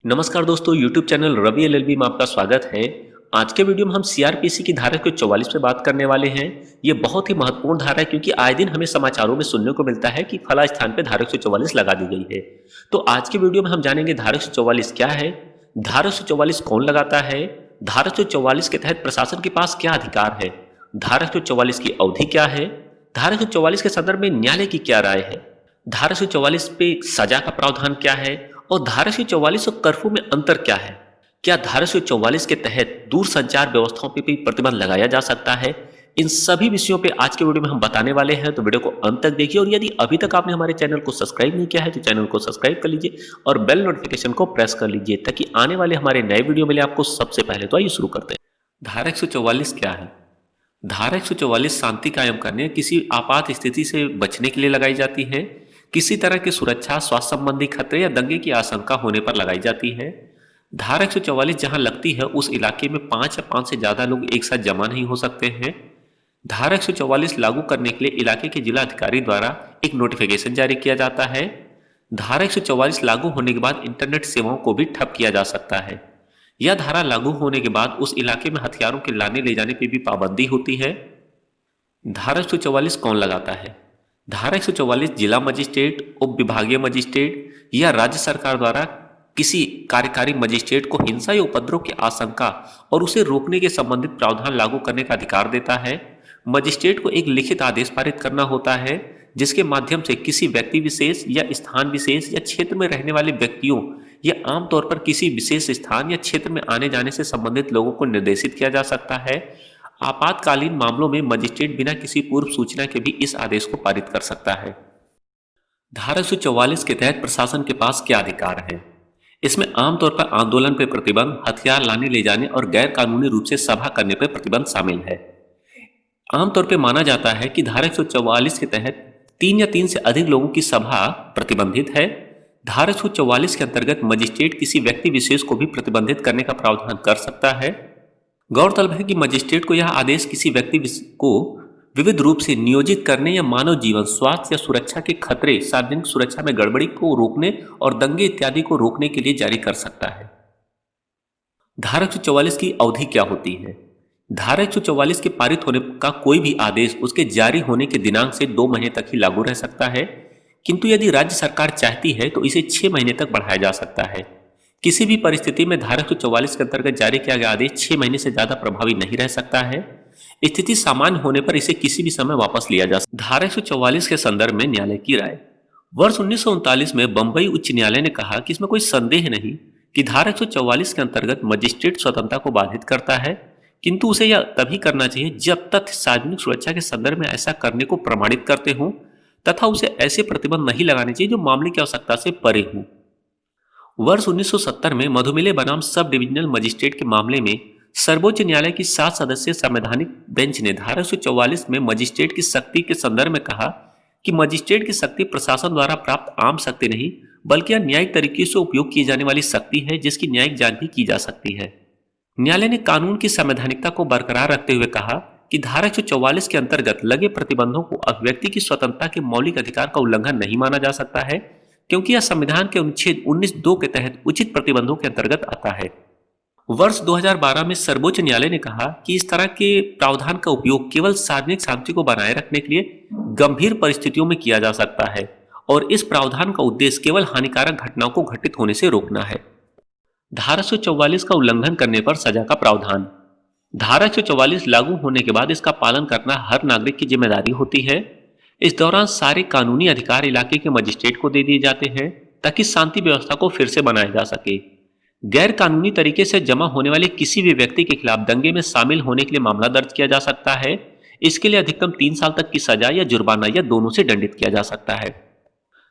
नमस्कार दोस्तों, YouTube channel Ravi LLB में आपका स्वागत है। आज के वीडियो में हम सीआरपीसी की धारा के 44 पे बात करने वाले हैं। ये बहुत ही महत्वपूर्ण धारा है क्योंकि आए दिन हमें समाचारों में सुनने को मिलता है कि फला स्थान पे धारा 144 लगा दी गई है। तो आज के वीडियो में हम जानेंगे धारा 144 क्या है, धारा 144 कौन लगाता है, धारा 144 के तहत प्रशासन के पास क्या अधिकार है, धारा 144 की अवधि क्या है, धारा 144 के संदर्भ में न्यायालय की क्या राय है, धारा 144 पे सजा का प्रावधान क्या है और धारा 144 और कर्फ्यू में अंतर क्या है। क्या धारा 144 के तहत दूर संचार व्यवस्थाओं पे भी प्रतिबंध लगाया जा सकता है। इन सभी विषयों पे आज के वीडियो में हम बताने वाले हैं, तो वीडियो को अंत तक देखिए। और यदि अभी तक आपने हमारे चैनल को सब्सक्राइब नहीं किया है तो चैनल को सब्सक्राइब कर लीजिए और बेल नोटिफिकेशन को प्रेस कर लीजिए ताकि आने वाले हमारे नए वीडियो मिले आपको सबसे पहले। तो आइए शुरू करते हैं। धारा 144 क्या है। धारा 144 शांति कायम करने, किसी आपात स्थिति से बचने के लिए लगाई जाती है। किसी तरह की सुरक्षा, स्वास्थ्य संबंधी खतरे या दंगे की आशंका होने पर लगाई जाती है। धारा 144 जहां लगती है उस इलाके में 5 या 5 से ज्यादा लोग एक साथ जमा नहीं हो सकते हैं। धारा 144 लागू करने के लिए इलाके के जिला अधिकारी द्वारा एक नोटिफिकेशन जारी किया जाता है। धारा 144 लागू होने के बाद इंटरनेट सेवाओं को भी ठप किया जा सकता है। यह धारा लागू होने के बाद उस इलाके में हथियारों के लाने ले जाने पर भी पाबंदी होती है। धारा 144 कौन लगाता है। धारा 144 जिला मजिस्ट्रेट, उप विभागीय मजिस्ट्रेट या राज्य सरकार द्वारा किसी कार्यकारी मजिस्ट्रेट को हिंसा या उपद्रव की आशंका और उसे रोकने के संबंधित प्रावधान लागू करने का अधिकार देता है। मजिस्ट्रेट को एक लिखित आदेश पारित करना होता है जिसके माध्यम से किसी व्यक्ति विशेष या स्थान विशेष या क्षेत्र में रहने वाले व्यक्तियों या आमतौर पर किसी विशेष स्थान या क्षेत्र में आने जाने से संबंधित लोगों को निर्देशित किया जा सकता है। आपातकालीन मामलों में मजिस्ट्रेट बिना किसी पूर्व सूचना के भी इस आदेश को पारित कर सकता है। धारा 144 के तहत प्रशासन के पास क्या अधिकार है। इसमें आमतौर पर आंदोलन पर प्रतिबंध, हथियार लाने ले जाने और गैर कानूनी रूप से सभा करने पर प्रतिबंध शामिल है। आमतौर पर माना जाता है कि धारा 144 के तहत 3 या 3 से अधिक लोगों की सभा प्रतिबंधित है। धारा 144 के अंतर्गत मजिस्ट्रेट किसी व्यक्ति विशेष को भी प्रतिबंधित करने का प्रावधान कर सकता है। गौरतलब है कि मजिस्ट्रेट को यह आदेश किसी व्यक्ति को विविध रूप से नियोजित करने या मानव जीवन, स्वास्थ्य या सुरक्षा के खतरे, सार्वजनिक सुरक्षा में गड़बड़ी को रोकने और दंगे इत्यादि को रोकने के लिए जारी कर सकता है। धारा 144 की अवधि क्या होती है। धारा 144 के पारित होने का कोई भी आदेश उसके जारी होने के दिनांक से 2 महीने तक ही लागू रह सकता है, किंतु यदि राज्य सरकार चाहती है तो इसे 6 महीने तक बढ़ाया जा सकता है। किसी भी परिस्थिति में धारा 144 के अंतर्गत जारी किया गया आदेश 6 महीने से ज्यादा प्रभावी नहीं रह सकता है। स्थिति सामान्य होने पर इसे किसी भी समय वापस लिया जा सकता है। धारा 144 के संदर्भ में न्यायालय की राय। वर्ष 1939 में बंबई उच्च न्यायालय ने कहा कि इसमें कोई संदेह नहीं कि धारा 144 के अंतर्गत मजिस्ट्रेट स्वतंत्रता को बाधित करता है, किंतु उसे यह तभी करना चाहिए जब तथ्य सार्वजनिक सुरक्षा के संदर्भ में ऐसा करने को प्रमाणित करते हों तथा उसे ऐसे प्रतिबंध नहीं लगाने चाहिए जो मामले की आवश्यकता से परे हों। वर्ष 1970 में मधुमिले बनाम सब डिविजनल मजिस्ट्रेट के मामले में सर्वोच्च न्यायालय की 7 सदस्यीय संवैधानिक बेंच ने धारा 144 में मजिस्ट्रेट की शक्ति के संदर्भ में कहा कि मजिस्ट्रेट की शक्ति प्रशासन द्वारा प्राप्त आम शक्ति नहीं बल्कि यह न्यायिक तरीके से उपयोग की जाने वाली शक्ति है जिसकी न्यायिक जांच भी की जा सकती है। न्यायालय ने कानून की संवैधानिकता को बरकरार रखते हुए कहा कि धारा 144 के अंतर्गत लगे प्रतिबंधों को अभिव्यक्ति की स्वतंत्रता के मौलिक अधिकार का उल्लंघन नहीं माना जा सकता है, क्योंकि यह संविधान के अनुच्छेद 19(2) के तहत उचित प्रतिबंधों के अंतर्गत आता है। वर्ष 2012 में सर्वोच्च न्यायालय ने कहा कि इस तरह के प्रावधान का उपयोग केवल सार्वजनिक शांति को बनाए रखने के लिए गंभीर परिस्थितियों में किया जा सकता है और इस प्रावधान का उद्देश्य केवल हानिकारक घटनाओं को घटित होने से रोकना है। धारा 144 का उल्लंघन करने पर सजा का प्रावधान। धारा 144 लागू होने के बाद इसका पालन करना हर नागरिक की जिम्मेदारी होती है। इस दौरान सारे कानूनी अधिकार इलाके के मजिस्ट्रेट को दे दिए जाते हैं ताकि शांति व्यवस्था को फिर से बनाया जा सके। गैर कानूनी तरीके से जमा होने वाले किसी भी व्यक्ति के खिलाफ दंगे में शामिल होने के लिए मामला दर्ज किया जा सकता है। इसके लिए अधिकतम 3 साल तक की सजा या जुर्माना या दोनों से दंडित किया जा सकता है।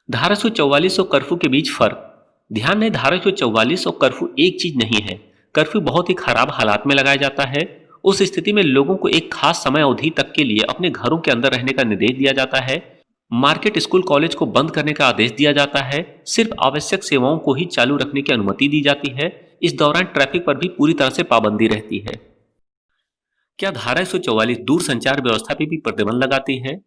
धारा 144 और कर्फ्यू के बीच फर्क। ध्यान दें, धारा 144 और कर्फ्यू एक चीज नहीं है। कर्फ्यू बहुत ही खराब हालात में लगाया जाता है। उस स्थिति में लोगों को एक खास समय अवधि तक के लिए अपने घरों के अंदर रहने का निर्देश दिया जाता है। मार्केट, स्कूल, कॉलेज को बंद करने का आदेश दिया जाता है। सिर्फ आवश्यक सेवाओं को ही चालू रखने की अनुमति दी जाती है। इस दौरान ट्रैफिक पर भी पूरी तरह से पाबंदी रहती है। क्या धारा 144 दूर संचार व्यवस्था पर भी प्रतिबंध लगाती है।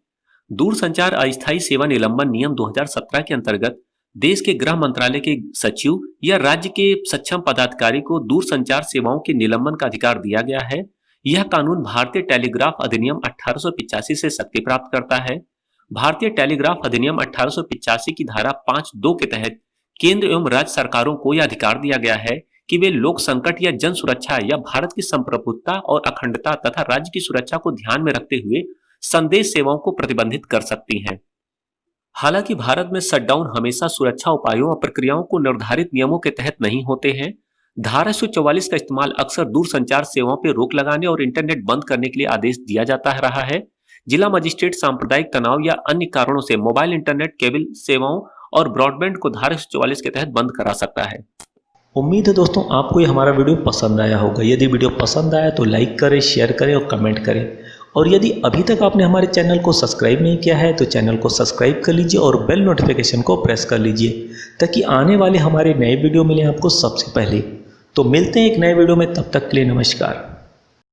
दूर संचार अस्थायी सेवा निलंबन नियम 2017 के अंतर्गत देश के गृह मंत्रालय के सचिव या राज्य के सक्षम पदाधिकारी को दूरसंचार सेवाओं के निलंबन का अधिकार दिया गया है। यह कानून भारतीय टेलीग्राफ अधिनियम 1885 से शक्ति प्राप्त करता है। भारतीय टेलीग्राफ अधिनियम 1885 की धारा 5(2) के तहत केंद्र एवं राज्य सरकारों को यह अधिकार दिया गया है कि वे लोक संकट या जन सुरक्षा या भारत की संप्रभुता और अखंडता तथा राज्य की सुरक्षा को ध्यान में रखते हुए संदेश सेवाओं को प्रतिबंधित कर सकती हैं। हालांकि भारत में शटडाउन हमेशा सुरक्षा उपायों और प्रक्रियाओं को निर्धारित नियमों के तहत नहीं होते हैं। धारा 144 का इस्तेमाल अक्सर दूरसंचार सेवाओं पर रोक लगाने और इंटरनेट बंद करने के लिए आदेश दिया जाता रहा है। जिला मजिस्ट्रेट सांप्रदायिक तनाव या अन्य कारणों से मोबाइल इंटरनेट केबल सेवाओं और ब्रॉडबैंड को धारा 144 के तहत बंद करा सकता है। उम्मीद है दोस्तों आपको ये हमारा वीडियो पसंद आया होगा। यदि वीडियो पसंद आया तो लाइक करें, शेयर करें और कमेंट करें। और यदि अभी तक आपने हमारे चैनल को सब्सक्राइब नहीं किया है तो चैनल को सब्सक्राइब कर लीजिए और बेल नोटिफिकेशन को प्रेस कर लीजिए ताकि आने वाले हमारे नए वीडियो मिले आपको सबसे पहले। तो मिलते हैं एक नए वीडियो में, तब तक के लिए नमस्कार।